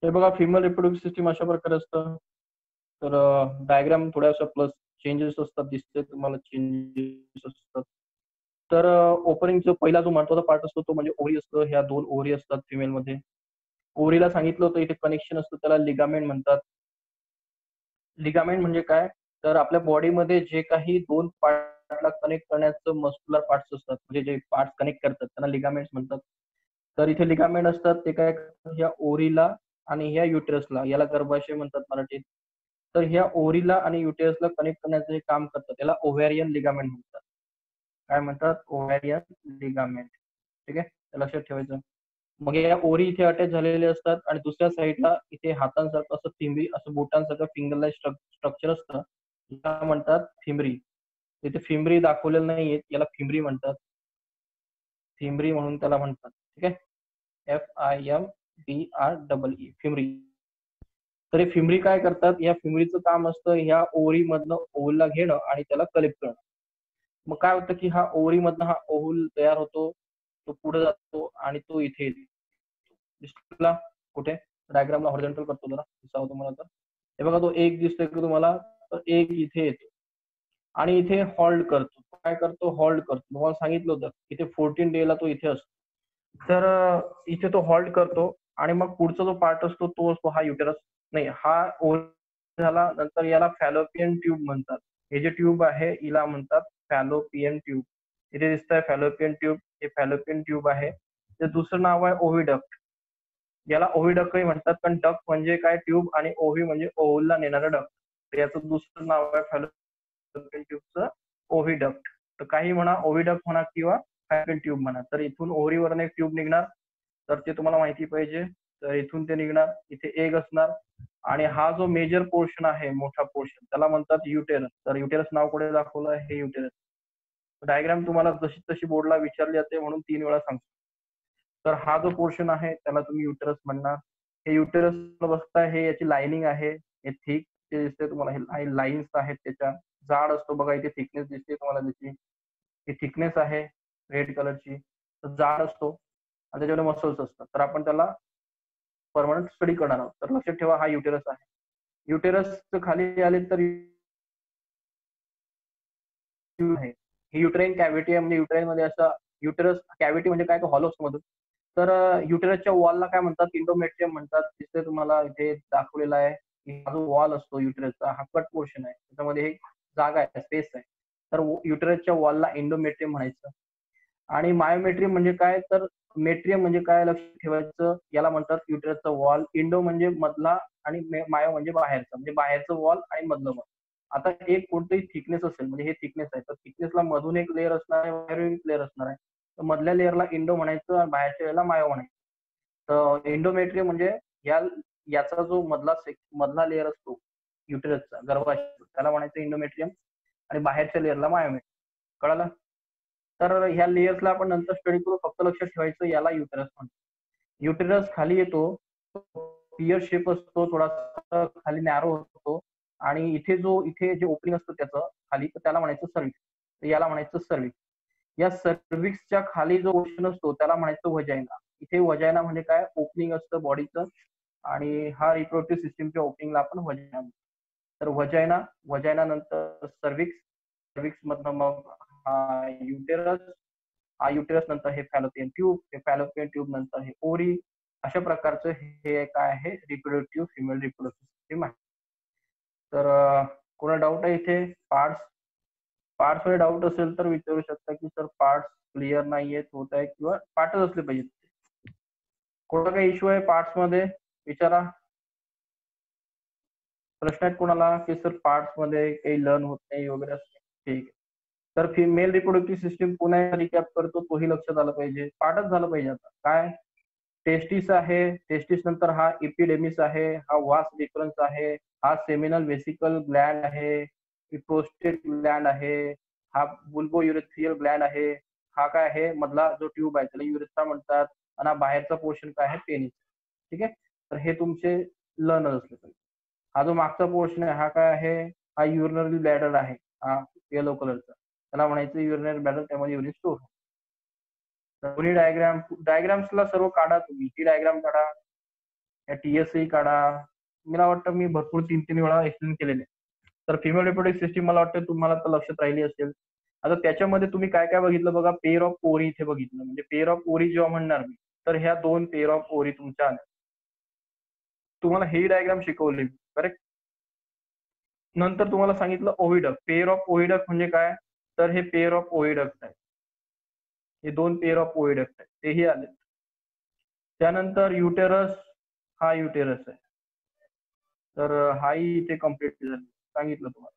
हे बघा, female reproductive system अशा प्रकारे असतं. तर डायग्राम थोड्याशा प्लस चेंजेस असतात, दिसते तुम्हाला चेंजेस असतात. तर ओपनिंगचा पहिला जो महत्वाचा पार्ट असतो तो म्हणजे ओव्हरी असतं. ह्या 2 ओव्हरी असतात फिमेलमध्ये. ओव्हरीला सांगितलं होतं इथे कनेक्शन असतं, त्याला लिगामेंट म्हणतात. लिगामेंट म्हणजे काय? तर आपल्या बॉडीमध्ये जे काही 2 पार्टला कनेक्ट करण्याचं मस्क्युलर पार्ट्स असतात, म्हणजे जे पार्ट्स कनेक्ट करतात त्यांना लिगामेंट्स म्हणतात. तर इथे लिगामेंट असतात, ते काय करतात, ह्या ओव्हरीला आणि ह्या युटेरसला, याला गर्भाशय म्हणतात मराठीत. तर ह्या ओव्हरीला आणि युटेरसला कनेक्ट करण्याचं हे काम करतात. त्याला ओव्हॅरियन लिगामेंट म्हणतात. काय म्हणतात? Ovarian ligament. ठीक आहे? तर लक्षात ठेवायचं. मग या ओरी इथे अटॅच झालेले असतात आणि दुसऱ्या साईडला इथे हातांसारखं असं फिमरी, असं बोटांसारखं फिंगर स्ट्रक्चर असतं. याला म्हणतात फिमरी. इथे फिमरी दाखवलेलं नाहीये, याला फिमरी म्हणतात. फिमरी म्हणून त्याला म्हणतात. ठीक आहे? FIMBREE, fimbria. तर हे फिमरी काय करतात? या फिमरीचं काम असतं ह्या ओव्हरीमधनं ओव्हलला घेणं आणि त्याला कलेक्ट करणं. मग काय होतं की हा ओव्हरीमधनं हा ओव्हल तयार होतो, तो पुढे जातो आणि तो इथे येतो. दिसला कुठे? डायग्रामला हॉरिझॉन्टल करतो जरा, दिसावं तुम्हाला तर. हे बघा, तो एक दिसतोय की तुम्हाला, तर एक इथे येतो आणि इथे होल्ड करतो. काय करतो? होल्ड करतो. तुम्हाला सांगितलं होतं इथे 14 डेला तो इथे असतो. तर इथे तो होल्ड करतो आणि मग पुढचा जो पार्ट असतो तो असतो हा युटेरस. नाही, हा ओव्हरी झाला. नंतर याला फॅलोपियन ट्यूब म्हणतात. हे जे ट्यूब आहे हिला म्हणतात फॅलोपियन ट्यूब. इथे दिसतंय फॅलोपियन ट्यूब, हे फॅलोपियन ट्यूब आहे. ते दुसरं नाव आहे ओव्हिडक्ट. याला ओव्हिडक्टही म्हणतात, पण डक्ट म्हणजे काय? ट्यूब, आणि ओव्ही म्हणजे ओव्हलला नेणारं डक्ट. तर याचं दुसरं नाव आहे फॅलोपियन ट्यूबचं ओव्हिडक्ट. तर काही म्हणा, ओव्हिडक्ट म्हणा किंवा फॅलोपियन ट्यूब म्हणा. तर इथून ओव्हरीवरून एक ट्यूब निघणार, तर ते तुम्हाला माहिती पाहिजे. तर इथून ते निघणार, इथे एग असणार आणि हा जो मेजर पोर्शन आहे, मोठा पोर्शन, त्याला म्हणतात युटेरस. तर युटेरस नाव कुठे दाखवलं? हे युटेरस. डायग्राम तुम्हाला जशी तशी बोर्डला विचारली जाते म्हणून 3 वेळा सांगतो. तर हा जो पोर्शन आहे त्याला तुम्ही युटेरस म्हणणार. हे युटेरस बघताय, हे याची लाइनिंग आहे, हे थिक ते दिसते तुम्हाला, हे लाईन्स आहेत त्याच्या. जाड असतो बघा, इथे थिकनेस दिसते तुम्हाला त्याची. ही थिकनेस आहे रेड कलरची. तर जाड असतो आणि त्याच्याकडे मसल्स असतात. तर आपण त्याला परमनंट स्टडी करणार आहोत. तर लक्षात ठेवा, हा युटेरस आहे. युटेरस खाली आले तर आहे. ही युटेराईन कॅव्हिटी आहे, म्हणजे युटेराईन मध्ये असा युटेरस कॅव्हिटी म्हणजे काय? तो हॉलो असतो मधून. तर युटेरसच्या वॉलला काय म्हणतात? इंडोमेट्रियम म्हणतात. दिसते तुम्हाला इथे दाखवलेला आहे. हा जो वॉल असतो युटेरसचा, हा कट पोर्शन आहे. त्याच्यामध्ये एक जागा आहे, स्पेस आहे. तर युटेरसच्या वॉलला इंडोमेट्रियम म्हणायचं. आणि मायोमेट्रियम म्हणजे काय? तर मेट्रियम म्हणजे काय? लक्ष ठेवायचं. याला म्हणतात युटेरसचा वॉल. इंडो म्हणजे मधला आणि मायो म्हणजे बाहेरचा, म्हणजे बाहेरचं वॉल आणि मधलं वॉल. आता एक कोणतंही थिकनेस असेल, म्हणजे हे थिकनेस आहे, तर थिकनेसला मधून एक लेअर असणार आहे, बाहेरून एक लेअर असणार आहे. तर मधल्या लेअरला इंडो म्हणायचं आणि बाहेरच्या लेअरला मायो म्हणायचं. तर इंडोमेट्रियम म्हणजे या याचा जो मधला लेअर असतो युटेरसचा, गर्भाशय, त्याला म्हणायचं इंडोमेट्रियम आणि बाहेरच्या लेअरला मायोमेट्रियम. कळालं? तर ह्या लेयर्सला आपण नंतर स्टडी करू. फक्त लक्षात ठेवायचं याला युटेरस म्हणतात. युटेरस खाली येतो, पियर शेप असतो, थोडासा खाली नॅरो होतो आणि इथे जे ओपनिंग असतं त्याचं खाली, तर त्याला म्हणायचं सर्व्हिक्स. तर याला म्हणायचं सर्व्हिक्स. या सर्व्हिक्सच्या खाली जो पोर्शन असतो त्याला म्हणायचं व्हजायना. इथे व्हजायना म्हणजे काय? ओपनिंग असतं बॉडीचं, आणि हा रिप्रोडक्टिव्ह सिस्टीमच्या ओपनिंगला आपण व्हजायना म्हणतो. तर व्हजायना नंतर सर्व्हिक्स, सर्व्हिक्स मधनं मग हा युटेरस, हा युटेरस नंतर हे फॅलोपियन ट्यूब, हे फॅलोपियन ट्यूब नंतर हे ओरी. अशा प्रकारचं हे काय आहे? रिप्रोडक्टिव्ह फिमेल रिप्रोडक्टिव्ह सिस्टीम आहे. तर कोणा डाऊट आहे इथे? पार्ट्स मध्ये डाऊट असेल तर विचारू शकता की सर पार्ट्स क्लिअर नाहीयेत, होत आहे, किंवा पार्टच असले पाहिजेत. कोणता काही इश्यू आहे पार्ट्स मध्ये? विचारा. प्रश्न आहेत कोणाला की सर पार्ट्स मध्ये काही लर्न होत नाही वगैरे असं? ठीक आहे. तर फिमेल रिप्रोडक्टिव्ह सिस्टीम पुन्हा रिकॅप करतो, तोही लक्षात आलं पाहिजे. पार्टच झालं पाहिजे. आता काय? टेस्टिस आहे, टेस्टिस नंतर हा इपिडेमिस आहे, हा वास डिफरन्स आहे, हा सेमिनल वेसिकल ग्लॅन्ड आहे, प्रोस्टेट ग्लॅन्ड आहे, हा बुल्बो युरेथ्रियल ग्लॅन्ड आहे, हा काय आहे? मधला जो ट्यूब आहे त्याला युरेथ्रा म्हणतात, आणि हा बाहेरचा पोर्शन काय आहे? पेनिस. ठीक आहे. तर हे तुमचे लर्नर असले पाहिजे. हा जो मागचा पोर्शन आहे हा काय आहे? हा युरिनरी ब्लॅडर आहे, हा येलो कलरचा, त्याला म्हणायचं युरिनरी ब्लॅडर, त्यामध्ये युरिन स्टोर. दोन्ही डायग्राम्सला सर्व काढा तुम्ही. ही डायग्राम काढा, या TSA काढा. मला वाटतं मी भरपूर 3-3 वेळा एक्सप्लेन केलेले आहे. तर फिमेल रिप्रोडक्टिव्ह सिस्टीम मला वाटतं तुम्हाला तर लक्षात राहिली असेल. आता त्याच्यामध्ये तुम्ही काय काय बघितलं बघा, पेअर ऑफ ओरी इथे बघितलं. म्हणजे पेअर ऑफ ओरी जेव्हा म्हणणार मी, तर ह्या 2 पेअर ऑफ ओरी तुमच्या आल्या. तुम्हाला ही डायग्राम शिकवली, करेक्ट. नंतर तुम्हाला सांगितलं ओव्हिडक्ट. पेअर ऑफ ओव्हिडक्ट म्हणजे काय, तर हे पेअर ऑफ ओव्हिडक्ट आहे. हे 2 पेअर ऑफ ओव्हिडक्ट आहेत, तेही आले. त्यानंतर युटेरस, हा युटेरस आहे. तर हाही इथे कम्प्लीट झालं, सांगितलं तुम्हाला.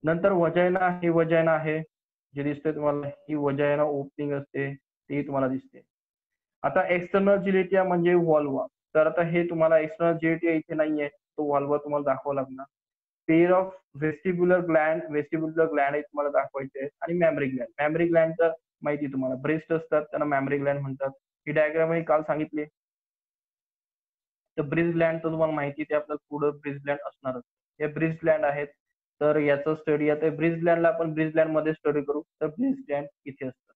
नंतर वजायना, हे वजायना आहे जे दिसते तुम्हाला, ही वजायना ओपनिंग असते, ती तुम्हाला दिसते. आता एक्सटर्नल जिलेटिया म्हणजे व्हॉल्वा. तर आता हे तुम्हाला एक्सटर्नल जिलेटिया इथे नाहीये, तो व्हॉल्वा तुम्हाला दाखवावा लागणार. Pair of vestibular Gland, vestibular Gland हे तुम्हाला दाखवायचे, आणि मॅमरी ग्लँड. मॅमरी ग्लँडचं माहिती तुम्हाला, ब्रेस्ट असतात त्यांना मॅमरी ग्लँड म्हणतात. ही डायग्राम मी काल सांगितली. तर ब्रिज ग्लँड तर तुम्हाला माहिती, ते आपल्याला पुढं ब्रिज ग्लँड असणारच. हे ब्रिज ग्लँड आहेत. तर याचा स्टडी आता ब्रिज ग्लँडला आपण ब्रिज ग्लँड मध्ये स्टडी करू. तर ब्रिज ग्लँड इथे असतात.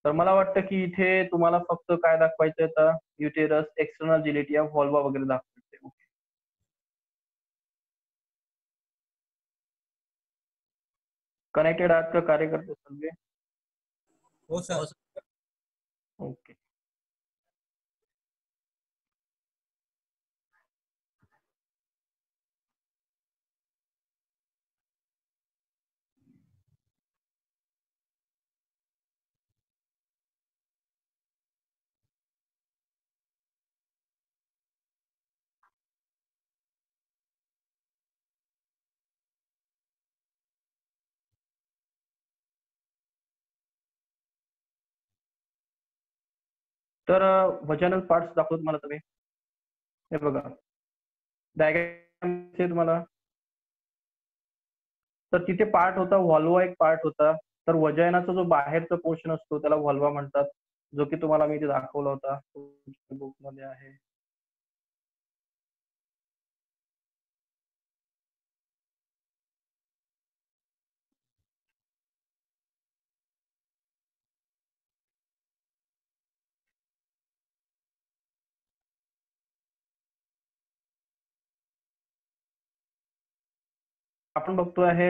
तर मला वाटतं की इथे तुम्हाला फक्त काय दाखवायचं आता, युटेरस, एक्सटर्नल जिलेटिया, व्हॉल्वा वगैरे दाखवायचे. कनेक्टेड आहात का कार्यकर्ते सगळे? हो सर. ओके. तर वजनल पार्ट्स दाखवतो तुम्हाला. तुम्ही हे बघा डायग्राम तुम्हाला. तर तिथे पार्ट होता, व्हॉल्वा एक पार्ट होता. तर वजायनाचा जो बाहेरचा पोर्शन असतो त्याला व्हॉल्वा म्हणतात, जो की तुम्हाला मी इथे दाखवला होता, बुक मध्ये आहे. आपण बघतोय आहे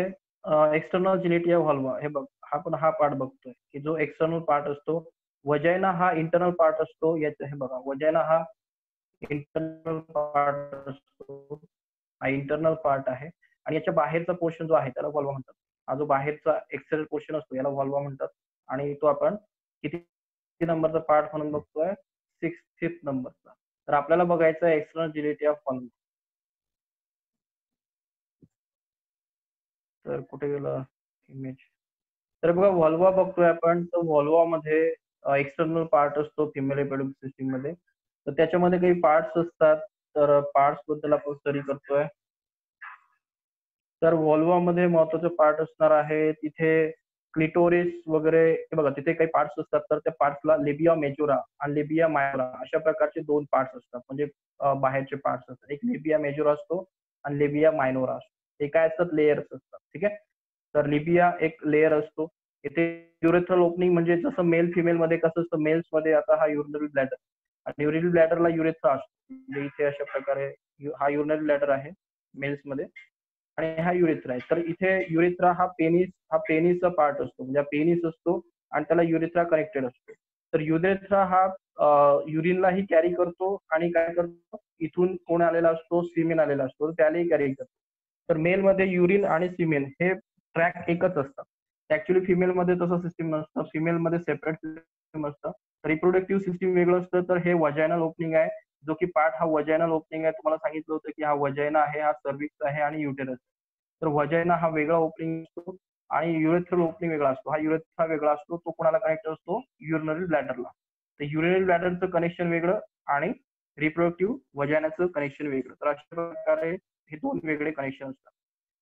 एक्सटर्नल जिलेटिया व्हॉल्वा. हे बघ, आपण हा पार्ट बघतोय की जो एक्सटर्नल पार्ट असतो. वजायना हा इंटरनल पार्ट असतो. याचं हे बघा, वजायना हा इंटरनल पार्ट असतो, हा इंटरनल पार्ट आहे. आणि याच्या बाहेरचा पोर्शन जो आहे त्याला व्हॉल्वा म्हणतात. हा जो बाहेरचा एक्सटर्नल पोर्शन असतो याला व्हॉल्वा म्हणतात. आणि तो आपण किती नंबरचा पार्ट म्हणून बघतोय, 5th नंबरचा. तर आपल्याला बघायचं आहे एक्सटर्नल जिलेटिया व्हॉल्वा. तर कुठे गेलं इमेज. तर बघा व्हॉल्वा बघतोय आपण. तर व्हॉल्वा मध्ये एक्सटर्नल पार्ट असतो फिमेल रिप्रोडक्टिव्ह सिस्टीम मध्ये. तर त्याच्यामध्ये काही पार्ट्स असतात. तर पार्ट्स बद्दल आपण स्टडी करतोय. तर व्हॉल्वा मध्ये महत्वाचे पार्ट असणार आहे तिथे क्लिटोरिस वगैरे. हे बघा तिथे काही पार्ट्स असतात. तर त्या पार्ट्सला लेबिया मेजोरा आणि लेबिया मायनोरा अशा प्रकारचे 2 पार्ट्स असतात. म्हणजे बाहेरचे पार्ट्स असतात. एक लेबिया मेजोरा असतो आणि लेबिया मायनोरा असतो. ते काय असतात, लेयर्स असतात. ठीक आहे. तर लिबिया एक लेयर असतो. इथे युरेथ्रल ओपनिंग म्हणजे जसं मेल फिमेल मध्ये कसं असतं, मेल्स मध्ये आता हा युरिनरी ब्लॅडर, आणि युरिनरी ब्लॅडरला युरेथ्रा असतो. म्हणजे इथे अशा प्रकारे हा युरिनरी ब्लॅडर आहे मेल्स मध्ये, आणि हा युरेथ्रा आहे. तर इथे युरेथ्रा हा पेनिसचा पार्ट असतो. म्हणजे पेनिस असतो आणि त्याला युरेथ्रा कनेक्टेड असतो. तर युरेथ्रा हा युरिनलाही कॅरी करतो आणि काय करतो, इथून कोण आलेला असतो, सिमेन आलेला असतो, त्यालाही कॅरी करतो. तर मेल मध्ये युरिन आणि सिमेन हे ट्रॅक एकच असतात. ऍक्च्युली फिमेल मध्ये तसं सिस्टीम नसतं. फिमेल मध्ये सेपरेट सिस्टीम असतं. रिप्रोडक्टिव्ह सिस्टीम वेगळं असतं. तर हे वजायनल ओपनिंग आहे, जो की पार्ट हा वजायनल ओपनिंग आहे. तुम्हाला सांगितलं होतं की हा वजायना आहे, हा सर्व्हिक्स आहे आणि युटेरस. तर वजायना हा वेगळा ओपनिंग असतो आणि युरेथ्रल ओपनिंग वेगळा असतो. हा युरेथ्रा वेगळा असतो, तो कोणाला कनेक्ट असतो, युरिनरी ब्लॅडरला. तर युरिनरी ब्लॅडरचं कनेक्शन वेगळं आणि रिप्रोडक्टिव्ह वजायनाचं कनेक्शन वेगळं. तर अशा प्रकारे हे 2 वेगळे कनेक्शन असतात.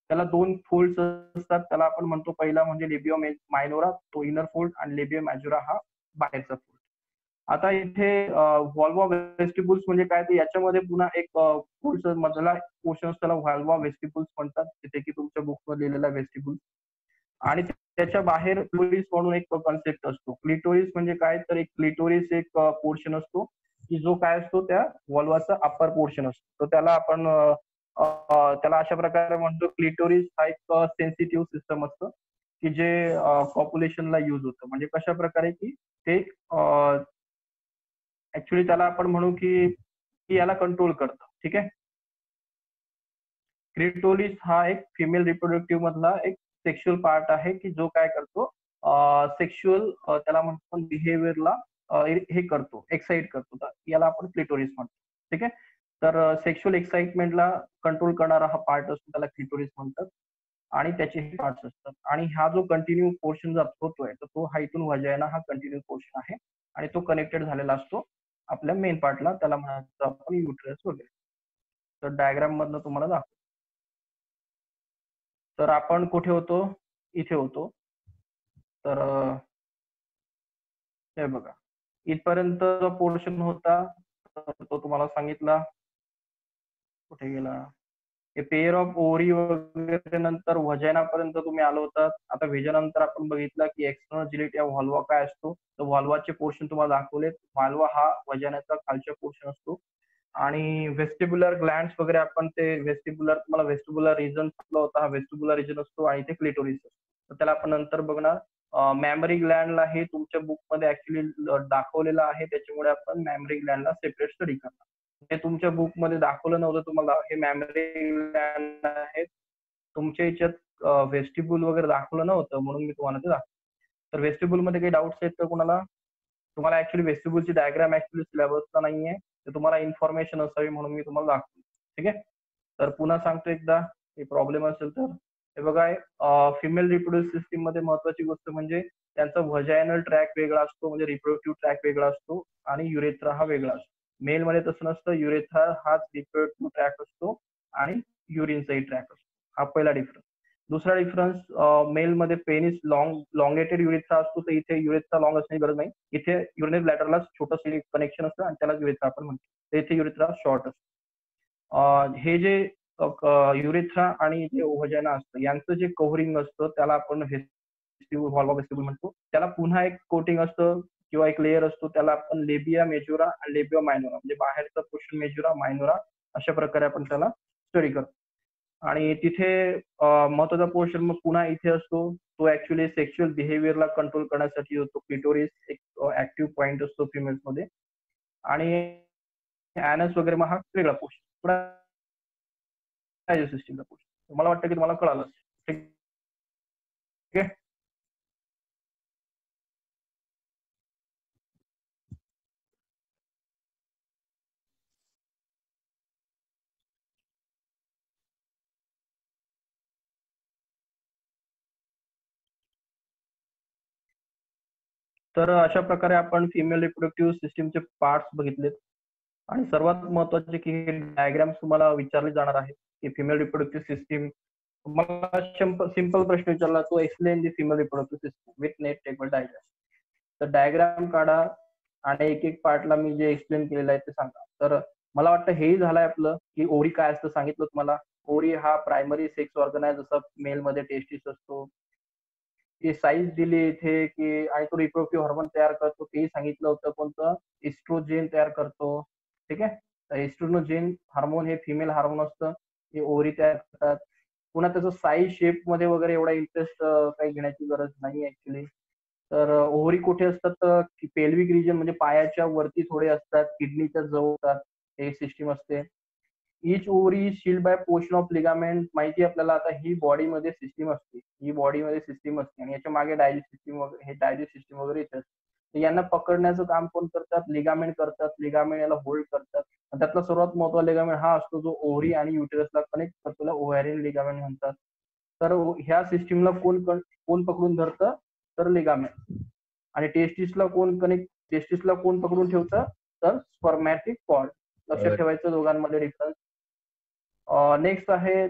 त्याला 2 फोल्ड्स असतात. त्याला आपण म्हणतो, पहिला म्हणजे लेबिया मायनोरा, तो इनर फोल्ड, आणि लेबिया मॅजोरा हा बाहेरचा फोल्ड. आता इथे व्हॉल्वा वेस्टिब्युल्स म्हणजे काय, तर याच्यामध्ये पुन्हा एक फोल्ड मधला पोर्शन त्याला व्हॉल्वा वेस्टिब्युल्स म्हणतात. तिथे की तुमच्या बुकवर लिहिलेला वेस्टिब्युल्स. आणि त्याच्या बाहेर क्लिटोरिस म्हणून एक कॉन्सेप्ट असतो. क्लिटोरिस म्हणजे काय, तर एक क्लिटोरिस एक पोर्शन असतो की जो काय असतो त्या वॉल्वाचा अप्पर पोर्शन असतो. तर त्याला आपण त्याला अशा प्रकारे म्हणतो क्लिटोरिस हा एक सेन्सिटिव्ह सिस्टम असतं की जे पॉप्युलेशनला युज होतं. म्हणजे कशा प्रकारे की ते ऍक्च्युली त्याला आपण म्हणू की याला कंट्रोल करतं. ठीक आहे. क्लिटोरिस हा एक फिमेल रिप्रोडक्टिव्ह मधला एक सेक्शुअल पार्ट आहे की जो काय करतो सेक्शुअल त्याला म्हणतो बिहेवियरला हे करतो, एक्साइट करतो. तर याला आपण क्लिटोरिस म्हणतो. ठीक आहे. तर सेक्शुअल एक्साइटमेंटला कंट्रोल करणारा हा पार्ट असतो त्याला क्लिटोरिस म्हणतात आणि त्याचे हे पार्ट्स असतात. आणि हा जो कंटिन्यू पोर्शन होतोय तर तो हा इथून वजायना हा कंटिन्यू पोर्शन आहे आणि तो कनेक्टेड झालेला असतो आपल्या मेन पार्टला, त्याला म्हणायचं आपण युटरस वगैरे. तर डायग्राम मधनं तुम्हाला दाखवतो. तर आपण कुठे होतो? इथे होतो. तर हे बघा, इथपर्यंत जो पोर्शन होता तर तो तुम्हाला सांगितला. कुठे गेला? हे पेअर ऑफ ओव्हरी वगैरे नंतर व्हजायनापर्यंत तुम्ही आलो होतात. आता व्हजानंतर आपण बघितलं की एक्सटर्नल जिलेट या व्हॉल्वा काय असतो, तर व्हॉल्वाचे पोर्शन तुम्हाला दाखवलेत. व्हॉल्वा हा व्हजानाचा खालचा पोर्शन असतो आणि व्हेस्टिब्युलर ग्लँड्स वगैरे आपण ते व्हेस्टिब्युलर तुम्हाला व्हेस्टिब्युलर रिजन सांगितला होता. हा व्हेस्टिब्युलर रिजन असतो आणि ते क्लिटोरिस असतो. तर त्याला आपण नंतर बघणार. मॅमरी ग्लँडला हे तुमच्या बुकमध्ये ऍक्च्युली दाखवलेलं आहे, त्याच्यामुळे आपण मॅमरी ग्लँडला सेपरेट स्टडी करणार. हे तुमच्या बुकमध्ये दाखवलं नव्हतं तुम्हाला. हे मॅमरी ग्लँड आहेत. तुमच्या याच्यात व्हेस्टिब्युल वगैरे दाखवलं नव्हतं म्हणून मी तुम्हाला ते दाखवलं. तर व्हेस्टिब्युल मध्ये काही डाऊट्स आहेत का कोणाला? तुम्हाला ऍक्च्युली व्हेस्टिब्युलची डायग्राम ऍक्च्युली सिलेबसला नाहीये, तर तुम्हाला इन्फॉर्मेशन असावी म्हणून मी तुम्हाला दाखवतो. ठीक आहे. तर पुन्हा सांगतो एकदा, काही प्रॉब्लेम असेल तर. हे बघा, फिमेल रिप्रोड्यूस सिस्टीम मध्ये महत्वाची गोष्ट म्हणजे त्यांचा व्हजायनल ट्रॅक वेगळा असतो, म्हणजे रिप्रोडक्टिव्ह ट्रॅक वेगळा असतो आणि युरेथ्रा हा वेगळा असतो. मेल मध्ये तसं नसतं. युरेथ्रा हाच रिप्रोडक्टिव्ह ट्रॅक असतो आणि युरिनचाही ट्रॅक असतो. हा पहिला डिफरन्स. दुसरा डिफरन्स, मेल मध्ये पेनिस लॉंगेटेड युरेथ्रा असतो, तर इथे युरेथ्रा लॉंग असण्याची गरज नाही. इथे युरिनरी ब्लॅडरला छोटंसं कनेक्शन असतं आणि त्याला युरेथ्रा आपण म्हणतो. तर इथे युरेथ्रा शॉर्ट असतो. हे जे युरेथ्रा आणि जे व्हजाना असतं यांचं जे कव्हरिंग असतं त्याला आपण व्हॉल्वा व्हेस्टिब्युल म्हणतो. त्याला पुन्हा एक कोटिंग असतं किंवा एक लेयर असतो, त्याला आपण लेबिया मेजोरा आणि लेबिया मायनोरा, म्हणजे बाहेरचा पोर्शन मेजोरा मायनोरा, अशा प्रकारे आपण त्याला स्टडी करतो. आणि तिथे महत्वाचा पोर्शन मग पुन्हा इथे असतो. तो ऍक्च्युली सेक्शुअल बिहेवियरला कंट्रोल करण्यासाठी होतो. क्लिटोरिस एक ऍक्टिव्ह पॉइंट असतो फिमेल्स मध्ये. आणि ऍनस वगैरे मग हा वेगळा पोर्शन सिस्टीमचा पोर्शन. मला वाटतं की तुम्हाला कळालं. ठीक आहे. तर अशा प्रकारे आपण फिमेल रिप्रोडक्टिव्ह सिस्टीमचे पार्ट्स बघितलेत. आणि सर्वात महत्वाचे की हे डायग्राम्स तुम्हाला विचारले जाणार आहेत की फिमेल रिप्रोडक्टिव्ह सिस्टीम. तुम्हाला सिंपल प्रश्न विचारला, तो explain the female reproductive system with NAT table diagram. तर डायग्राम काढा आणि एक एक पार्टला मी जे एक्सप्लेन केलेलं आहे ते सांगा. तर मला वाटतं हेही झालंय आपलं की ओरी काय असतं सांगितलं तुम्हाला. ओरी हा प्रायमरी सेक्स ऑर्गन आहे, जसं मेल मध्ये टेस्टिस असतो. ती साईज दिली इथे की आणि तो रिप्रोडक्टिव्ह हॉर्मोन तयार करतो तेही सांगितलं होतं. कोणतं? इस्ट्रोजेन तयार करतो. ठीक आहे. तर इस्ट्रोजेन हार्मोन हे फिमेल हार्मोन असतं, हे ओव्हरी तयार करतात. पुन्हा त्याचं साईज शेप मध्ये वगैरे एवढा इंटरेस्ट काही घेण्याची गरज नाही ऍक्च्युली. तर ओव्हरी कुठे असतात तर पेल्विक रिजन म्हणजे पायाच्या वरती थोडे असतात, किडनीच्या जवळ असतात, हे सिस्टीम असते. Each ovary shield by portion of ligament. माहिती आपल्याला आता ही बॉडीमध्ये सिस्टीम असते, ही बॉडीमध्ये सिस्टीम असते आणि याच्या मागे डायजेस्ट सिस्टीम वगैरे, हे डायजेस्ट सिस्टीम वगैरे येतात. तर यांना पकडण्याचं काम कोण करतात? लिगामेंट करतात. लिगामेंट याला होल्ड करतात. आणि त्यातला सर्वात महत्वाचा लिगामेंट हा असतो जो ओव्हरी आणि युटेरसला कनेक्ट करतो, त्याला ओव्हॅरियन लिगामेंट म्हणतात. तर ह्या सिस्टीमला कोण पकडून धरतं? तर लिगामेंट. आणि टेस्टिसला कोण पकडून ठेवतं? तर स्पर्मॅटिक कॉर्ड. लक्षात ठेवायचं दोघांमध्ये डिफरन्स. नेक्स्ट आहे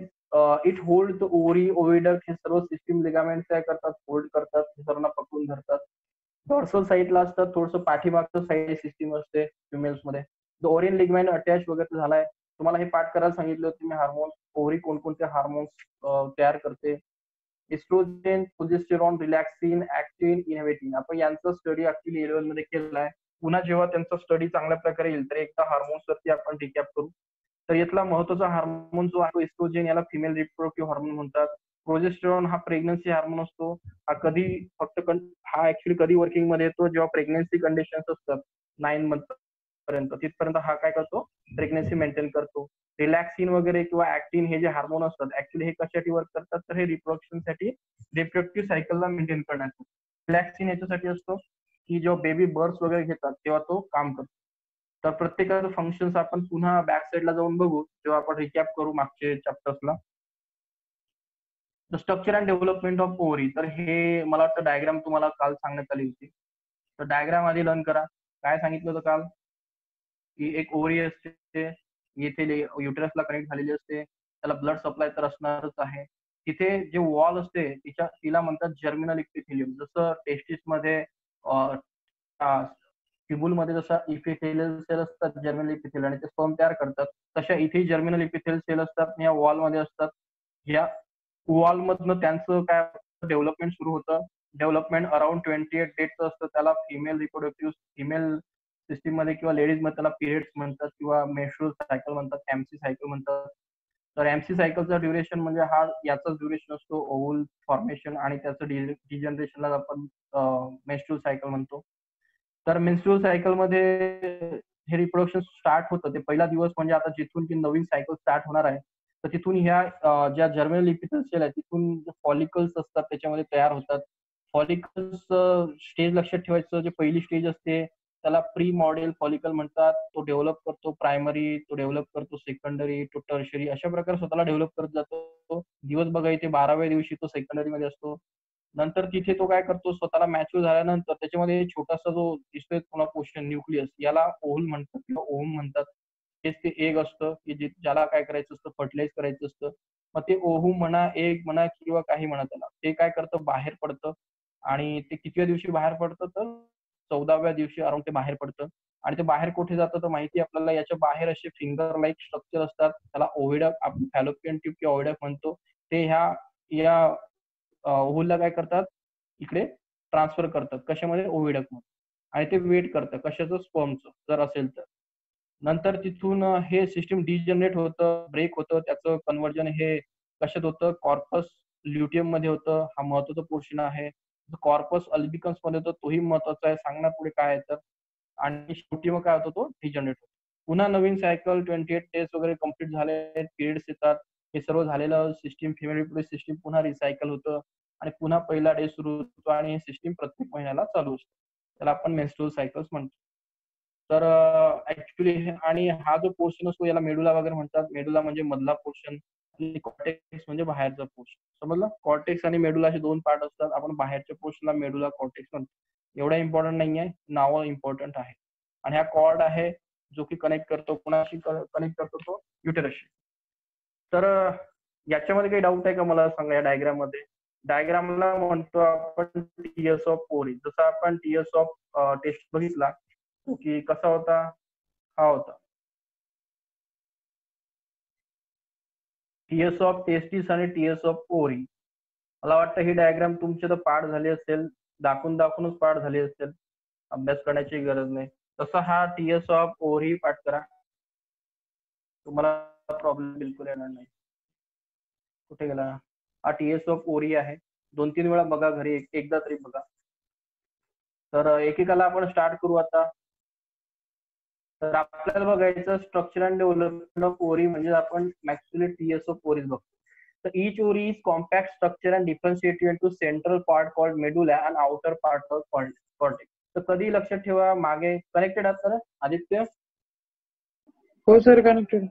इट होल्ड द ओव्हरी, ओव्हिडक्ट. हे सर्व सिस्टीम लिगामेंट काय करतात? होल्ड करतात, हे सर्वांना पकडून धरतात. डॉर्सल साईडला असतात, थोडंसं पाठीमागचं साईड सिस्टीम असते फिमेल्स मध्ये. द ओरियन लिगमेंट अटॅच वगैरे झालाय. तुम्हाला हे पाठ करायला सांगितलं होतं मी. हार्मोन्स, ओव्हरी कोणकोणते हार्मोन्स तयार करते. Oestrogen, progesterone, relaxin, activin, inhibin. आपण यांचा स्टडी ऍक्च्युली 11 मध्ये केलेला आहे. पुन्हा जेव्हा त्यांचा स्टडी चांगल्या प्रकारे येईल तर एकदा हार्मोन्स वरती आपण रिकॅप करू. तर यातला महत्वाचा हार्मोन जो आहे एस्ट्रोजन, याला फिमेल रिप्रोडक्टिव्ह हार्मोन म्हणतात. प्रोजेस्टेरॉन हा प्रेग्नन्सी हार्मोन असतो. हा कधी हा ऍक्च्युली कधी वर्किंग मध्ये येतो जेव्हा प्रेग्नन्सी कंडिशन्स असतात 9 मंथ पर्यंत, तिथपर्यंत हा काय करतो, प्रेग्नन्सी मेंटेन करतो. रिलॅक्सिन वगैरे किंवा ऍक्टिन हे जे हार्मोन असतात ऍक्च्युली हे कशासाठी वर्क करतात, तर हे रिप्रोडक्शन साठी, रिप्रोडक्टिव्ह सायकलला मेंटेन करण्यासाठी. रिलॅक्सिन याच्यासाठी असतो की जेव्हा बेबी बर्थ वगैरे घेतात तेव्हा तो काम करतो. तर प्रत्येकाचं फंक्शन्स आपण पुन्हा बॅक साईडला जाऊन बघू जेव्हा आपण रिकॅप करू मागच्या चॅप्टर्सला. The structure and development of ovary, तर हे मला वाटतं डायग्राम तुम्हाला काल सांगण्यात आली होती. तर डायग्राम आधी लर्न करा. काय सांगितलं होतं काल, की एक ओव्हरी असते, येथे युटेरसला कनेक्ट झालेली असते, त्याला ब्लड सप्लाय तर असणारच आहे. तिथे जे वॉल असते तिला म्हणतात जर्मिनल इपिथेलियम. जसं टेस्टिस मध्ये ट्युबुल मध्ये जसा इपिथेलियल सेल असतात जर्मिनल इपिथेलियल आणि ते स्पर्म तयार करतात, तशा इथे जर्मिनल इपिथेलियल सेल असतात, या वॉल मध्ये असतात. या वॉल मधनं त्यांचं काय डेव्हलपमेंट सुरू होतं. डेव्हलपमेंट अराउंड 28 डेजचं असतं. त्याला फिमेल सिस्टीम मध्ये किंवा लेडीज मध्ये त्याला पिरियड्स म्हणतात किंवा मेन्स्ट्रुअल सायकल म्हणतात, एमसी सायकल म्हणतात. तर एमसी सायकलचा ड्युरेशन म्हणजे हा याचाच ड्युरेशन असतो, ओव्हल फॉर्मेशन आणि त्याचं डिजनरेशनला आपण मेन्स्ट्रुअल सायकल म्हणतो. तर मेन्स्ट्रुअल सायकल मध्ये हे रिप्रोडक्शन स्टार्ट होतं. ते पहिला दिवस म्हणजे आता जिथून ती नवीन सायकल स्टार्ट होणार आहे, तर तिथून ह्या ज्या जर्मिनल इपिथेलियल सेल आहे तिथून फॉलिकल्स असतात त्याच्यामध्ये तयार होतात. फॉलिकल्स स्टेज लक्षात ठेवायचं, जे पहिली स्टेज असते त्याला प्री मॉडेल फॉलिकल म्हणतात. तो डेव्हलप करतो प्रायमरी, तो डेव्हलप करतो सेकंडरी, तो टर्शरी, अशा प्रकारे स्वतःला डेव्हलप करत जातो. दिवस बघा इथे 12व्या दिवशी तो सेकंडरी मध्ये असतो. नंतर तिथे तो काय करतो, स्वतःला मॅच्युअर झाल्यानंतर त्याच्यामध्ये छोटासा जो दिसतोय पुन्हा पोर्शन न्यूक्लियस, याला ओव्हल म्हणतात किंवा ओव्हम म्हणतात. हेच ते एग असतं की ज्याला काय करायचं असतं, फर्टिलाइज करायचं असतं. मग ते ओहू म्हणा, एग म्हणा किंवा काही म्हणा, त्याला ते काय करतं, बाहेर पडतं. आणि ते कितव्या दिवशी बाहेर पडतं, तर 14व्या दिवशी अराउंड ते बाहेर पडतं. आणि ते बाहेर कुठे जातं तर माहिती आपल्याला, याच्या बाहेर असे फिंगर लाईक स्ट्रक्चर असतात, त्याला ओव्हिडक्ट, आपण फॅलोपियन ट्यूब किंवा ओव्हिडक्ट म्हणतो. ते या ओव्हलला काय करतात, इकडे ट्रान्सफर करतात. कशामध्ये, ओव्हिडक्ट मध्ये. आणि ते वेट करतं कशाचं, स्पर्मचं जर असेल तर. नंतर तिथून हे सिस्टीम डिजनरेट होतं, ब्रेक होतं. त्याचं कन्व्हर्जन हे कशात होतं, कॉर्पस ल्युटियम मध्ये होतं. हा महत्वाचा पोर्शन आहे. कॉर्पस अल्बिकन्स मध्ये होतं, तोही महत्वाचा आहे. सांगणार पुढे काय आहे तर. आणि शेवटी मग काय होतं, तो डिजनरेट होतो. पुन्हा नवीन सायकल 28 डेज वगैरे कम्प्लीट झाले, पिरियड्स येतात. हे सर्व झालेलं सिस्टीम, फिमेल रिप्रोडक्टिव्ह सिस्टीम पुन्हा रिसायकल होतं आणि पुन्हा पहिला डे सुरू होतो आणि हे सिस्टीम प्रत्येक महिन्याला चालू असतं. त्याला आपण मेन्स्ट्रुअल सायकल्स म्हणतो. तर ऍक्च्युली आणि हा जो पोर्शन असतो याला मेडुला वगैरे म्हणतात. मेडुला म्हणजे मधला पोर्शन आणि कॉर्टेक्स म्हणजे बाहेरचा पोर्शन. समजलं, कॉर्टेक्स आणि मेडुला असे दोन पार्ट असतात. आपण बाहेरच्या पोर्शनला मेडुला कॉर्टेक्स म्हणतो. एवढा इम्पॉर्टंट नाहीये, नाव इम्पॉर्टंट आहे. आणि हा कॉर्ड आहे जो की कनेक्ट करतो, कुणाशी कनेक्ट करतो, तो युटेरसशी. तर याच्यामध्ये काही डाऊट आहे का मला सांगा. या डायग्राम मध्ये, डायग्रामला म्हणतो आपण टीएस ऑफ ओरी. जसं आपण टीएस ऑफ टेस्ट बघितला की कसा होता, हा होता टीएस ऑफ टेस्टिस आणि टीएस ऑफ ओरी. मला वाटतं ही डायग्राम तुमची तर पाठ झाली असेल, दाखवूनच पाठ झाली असेल, अभ्यास करण्याची गरज नाही. तसा हा टीएस ऑफ ओरी पाठ करा, तुम्हाला प्रॉब्लेम बिलकुल येणार नाही. कुठे गेला हा टीएस ऑफ ओरी आहे. 2-3 वेळा बघा घरी, एकदा तरी बघा. तर एकेकाला आपण स्टार्ट करू आता. तर आपल्याला बघायचं स्ट्रक्चर अँड डेव्हलपमेंट ऑफ ओरी, म्हणजे आपण ऍक्च्युअली टीएस ऑफ ओरीज बघतो. तर each ovary is compact structure and differentiated into central part called medulla and outer part called cortex. तर कधी लक्षात ठेवा, मागे कनेक्टेड आहात सर आदित्य? हो सर, कनेक्टेड.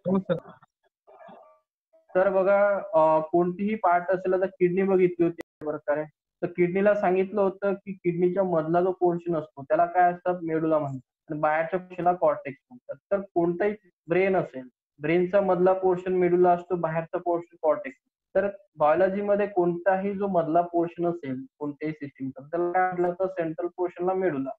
हो सर. तर बघा, कोणतीही पार्ट असेल, तर किडनी बघितली होती प्रकारे. तर किडनीला सांगितलं होतं की किडनीच्या मधला जो पोर्शन असतो त्याला काय असतात, मेडुला म्हणतात आणि बाहेरच्या पोर्शनला कॉर्टेक्स म्हणतात. तर कोणताही ब्रेन असेल, ब्रेनचा मधला पोर्शन मेडुला असतो, बाहेरचा पोर्शन कॉर्टेक्स. तर बायोलॉजीमध्ये कोणताही जो मधला पोर्शन असेल कोणत्याही सिस्टीमचा, त्याला काय म्हटलं तर सेंट्रल पोर्शनला मेडुला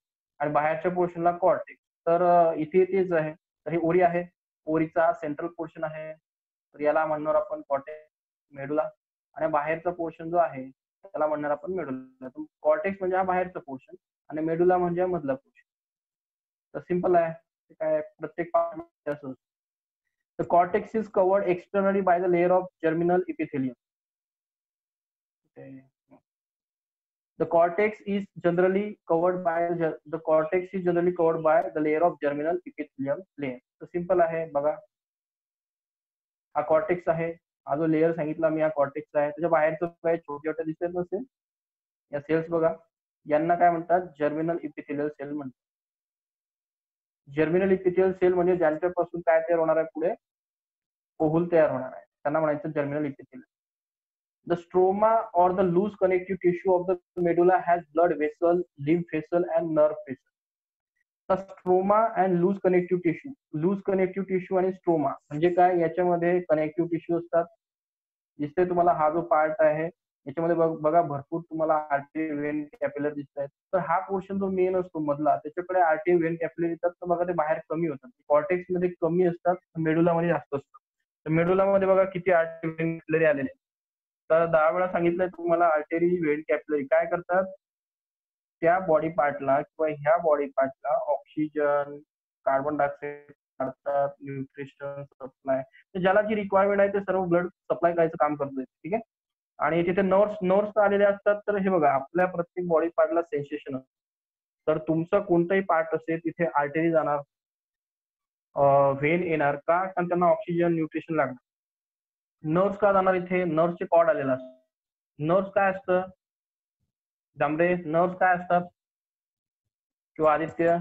आणि बाहेरच्या पोर्शनला कॉर्टेक्स. तर इथे तेच आहे. तर ही ओरी आहे, ओरीचा सेंट्रल पोर्शन आहे, तर याला म्हणणार आपण कॉर्टेक्स, मेडुला. आणि बाहेरचा पोर्शन जो आहे त्याला म्हणणार आपण मेडुला. कॉर्टेक्स म्हणजे हा बाहेरचा पोर्शन आणि मेडुला म्हणजे हा मधला पोर्शन. तर सिंपल आहे, काय प्रत्येक पार्ट असं. The cortex is covered externally by the layer of germinal epithelium. Okay. The cortex is generally covered by the layer of germinal epithelium layer. तर सिंपल आहे बघा, हा कॉर्टेक्स आहे, हा जो लेअर सांगितला मी हा कॉर्टेक्स आहे, त्याच्या बाहेरचं काही छोटे छोटे दिसत नसेल या सेल्स बघा, यांना काय म्हणतात, जर्मिनल इपिथेलियल सेल म्हणतात. जर्मिनल इपिथेलियल सेल म्हणजे ज्यांच्यापासून काय तयार होणार आहे, पुढे ओव्हल तयार होणार आहे, त्यांना म्हणायचं germinal epithelial. The stroma or the loose connective tissue of the medulla has blood vessel, lymph vessel and nerve vessel. The stroma and loose connective tissue आणि स्ट्रोमा म्हणजे काय, याच्यामध्ये कनेक्टिव्ह टिश्यू असतात. दिसते तुम्हाला हा जो पार्ट आहे याच्यामध्ये बघा भरपूर तुम्हाला आर्टरी वेन कॅपिलर दिसत आहेत. तर हा पोर्शन जो मेन असतो मधला, त्याच्याकडे आर्टरी वेन कॅपिलर येतात, तर बघा ते बाहेर कमी होतात. कॉर्टेक्स मध्ये कमी असतात, मेडुला मध्ये जास्त असतात. तर मेडुला मध्ये बघा किती आर्टरी वेन कॅपिलरी आलेले. तर 10 वेळा सांगितलंय तुम्हाला, आर्टरी वेन कॅपिलरी काय करतात, त्या बॉडी पार्टला किंवा ह्या बॉडी पार्टला ऑक्सिजन, कार्बन डायऑक्साईड काढतात, न्यूट्रिशन सप्लाय, तर ज्याला जी रिक्वायरमेंट आहे ते सर्व ब्लड सप्लाय करायचं काम करतोय. ठीक आहे. आणि तिथे नर्व्स आलेले असतात. तर हे बघा, आपल्या प्रत्येक बॉडी पार्टला सेन्सेशन असतं. तर तुमचा कोणताही पार्ट असेल तिथे आर्टरी जाणार, व्हेन येणार का, कारण त्यांना ऑक्सिजन न्यूट्रिशन लागणार. नर्व्स का जाणार, इथे नर्व्सचे कॉर्ड आलेला असतो. नर्व्स काय असतं जांभळे, नर्व्स काय असतात किंवा आदित्य,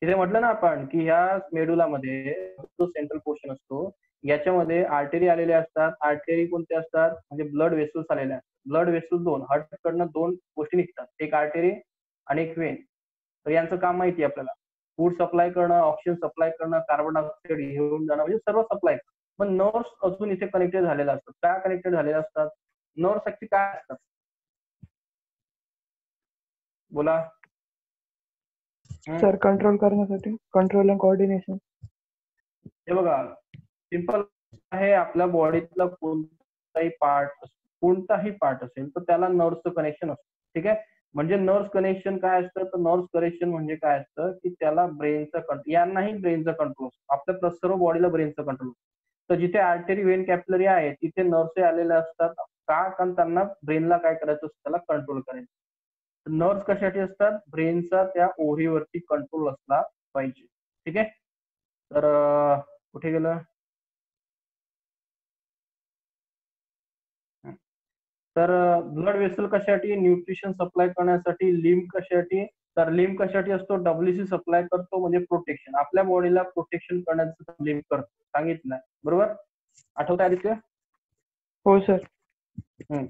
तिथे म्हटलं ना आपण की ह्या मेडुलामध्ये जो सेंट्रल पोर्शन असतो याच्यामध्ये आर्टरी आलेले असतात. आर्टरी कोणते असतात, म्हणजे ब्लड वेसल्स आलेले असतात. ब्लड वेसल्स दोन, हार्टकडनं दोन गोष्टी निघतात, एक आर्टरी आणि एक वेन. तर यांचं काम माहिती आहे आपल्याला, फूड सप्लाय करणं, ऑक्सिजन सप्लाय करणं, कार्बन डायऑक्साईड घेऊन जाणं, म्हणजे सर्व सप्लाय. पण नर्व्स अजून इथे कनेक्टेड झालेले असतात. काय कनेक्टेड झालेले असतात नर्व्स, ऍक्च्युली काय असतात बोला सर कंट्रोल करण्यासाठी, कंट्रोल अँड कोऑर्डिनेशन. हे बघा सिंपल आहे, आपल्या बॉडीतला कोणताही पार्ट असेल तर त्याला नर्व्सचं कनेक्शन असतं. ठीक आहे. म्हणजे नर्व्स कनेक्शन काय असतं, तर नर्व्स कनेक्शन म्हणजे काय असतं की त्याला ब्रेनचा कंट्रोल, यांनाही ब्रेनचा कंट्रोल असतो. आपल्या सर्व बॉडीला ब्रेनचा कंट्रोल. तर जिथे आर्टरी वेन कॅपिलरी आहे तिथे नर्व्स आलेले असतात. का, कारण त्यांना ब्रेनला काय करायचं असतं, त्याला कंट्रोल करायचं. नर्व्स कशासाठी असतात, ब्रेनचा त्या ओव्हरीवरती कंट्रोल असला पाहिजे. ठीक आहे. तर कुठे गेलं, तर ब्लड वेसल कशासाठी, न्यूट्रिशन सप्लाय करण्यासाठी. लिम्फ कशासाठी, तर लिम्फ कशासाठी असतो, डब्ल्यूसी सप्लाय करतो, म्हणजे प्रोटेक्शन, आपल्या बॉडीला प्रोटेक्शन करण्याचं लिम्फ करतो, सांगितलं बरोबर, आठवत आहे तिथे. हो सर.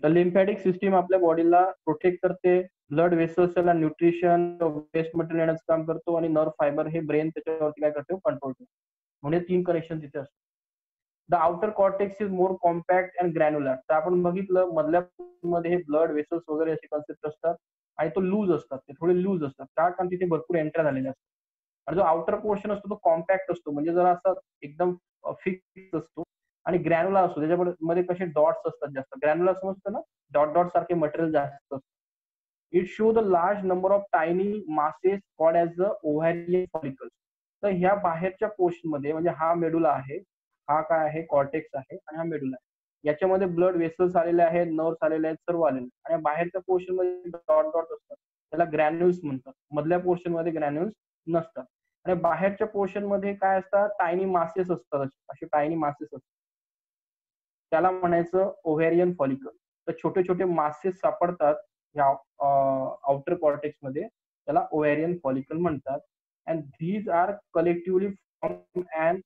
तर लिम्फॅटिक सिस्टीम आपल्या बॉडीला प्रोटेक्ट करते, ब्लड वेसल्सला न्यूट्रिशन, वेस्ट मटेरियल येण्याचं काम करतो, आणि नर्व फायबर हे ब्रेन त्याच्यावरती काय करतो, कंट्रोल करतो. म्हणजे 3 कनेक्शन तिथे असतात. The outer cortex is more compact and granular. तर आपण बघितलं मधल्या मध्ये हे ब्लड वेसल्स वगैरे असे कन्सेप्ट असतात, आणि तो लूज असतात, ते थोडे लूज असतात, का, कारण तिथे भरपूर एंट्र्या झालेल्या असतात. आणि जो आउटर पोर्शन असतो तो कॉम्पॅक्ट असतो, म्हणजे जरा असा एकदम फिक्स असतो, आणि ग्रॅन्युलर असतो, त्याच्यामध्ये कसे डॉट्स असतात जास्त. ग्रॅन्युलर समजतं ना, डॉट डॉट सारखे मटेरियल जास्त असतं. It show the large number of tiny masses called as the ovarian follicles. तर ह्या बाहेरच्या पोर्शन मध्ये, म्हणजे हा मेडुला आहे, हा काय आहे, कॉर्टेक्स आहे, आणि हा मेडुला आहे. याच्यामध्ये ब्लड वेसल्स आलेले आहेत, नर्व्स आलेले आहेत, सर्व आलेले. आणि बाहेरच्या पोर्शन मध्ये डॉट डॉट असतात, त्याला ग्रॅन्युल्स म्हणतात. मधल्या पोर्शन मध्ये ग्रॅन्युल्स नसतात. आणि बाहेरच्या पोर्शन मध्ये काय असतात, टायनी मासेस असतात, असे टायनी मासेस असतात, त्याला म्हणायचं ओव्हॅरियन फॉलिकल. तर छोटे छोटे मासेस सापडतात या आउटर कॉर्टेक्स मध्ये, त्याला ओव्हॅरियन फॉलिकल म्हणतात. And these are collectively form and